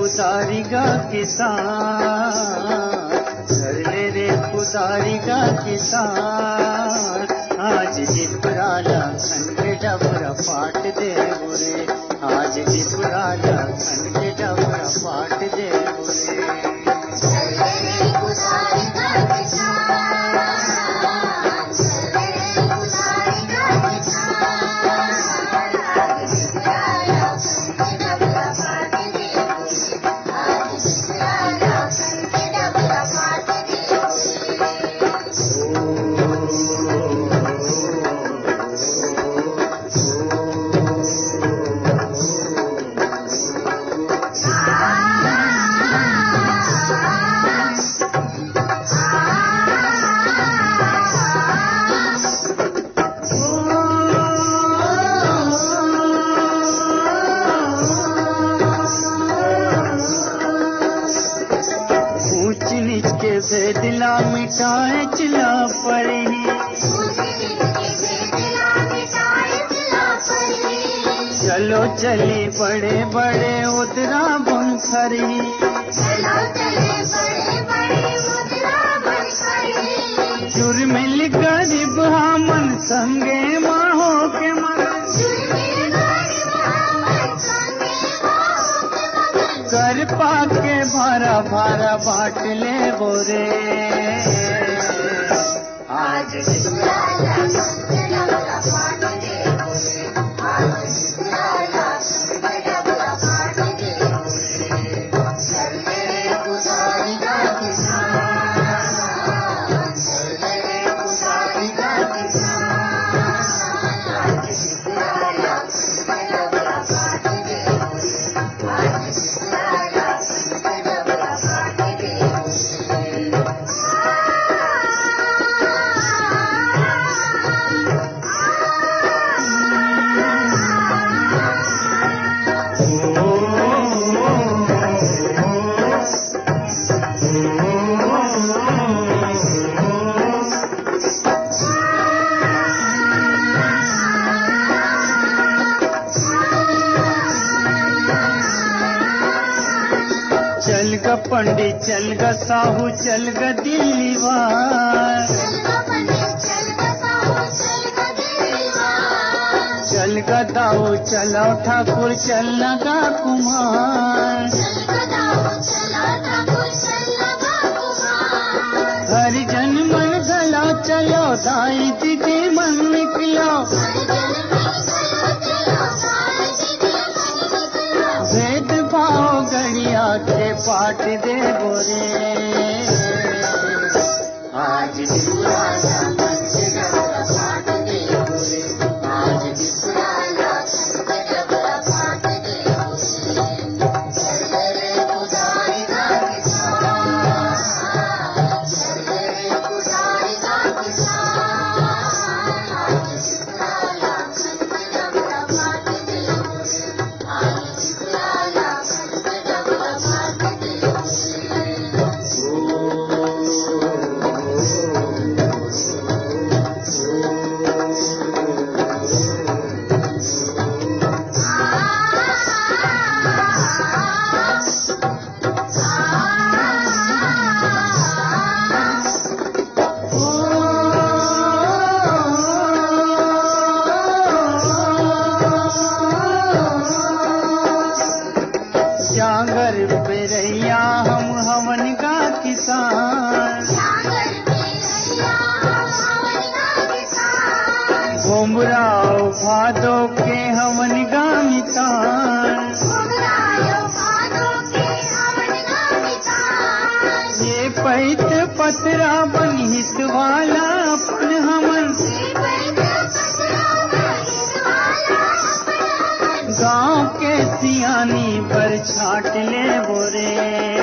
खुदारी का किसान, कर ले रे खुदारी का किसान। आज जिपराला खंड डबरा पाट दे बुरे, आज जिपराला खंड डबरा पाट दे बुरे। दिला मिटाए चिला पड़ी, चलो चली बड़े बड़े उतरा बंखरी, जुर्मिल गरीब हमन संगे माहो के मन, कर पाके भारा भारा बाट ले बोरे। आज चल ग पंडित चल ग साहू चल ग दिल्लीवार, चल ग दाऊ चलो ठाकुर चल लगा कुमार, हरिजन मन गला चलो दाई दीदी मन निकलो, भेद भाव गड़िया के पाट दे बोरे। आज जिपराला खंड डबरा पाट दे बोरे, आज जिपराला खंड डबरा पाट दे बोरे। चल रे खुदारी का किसान, चल रे खुदारी का किसान। आज जिपराला खंड डबरा पाट दे बोरे, आज जिपराला खंड डबरा पाट दे जागर पे रैया हम हवन का किसान, घुमराओ भादो के हवन का मितान, ये पैत पतरा बन हित वाला अपन हमन, गाँव के सियानी पर छाट ले बोरे।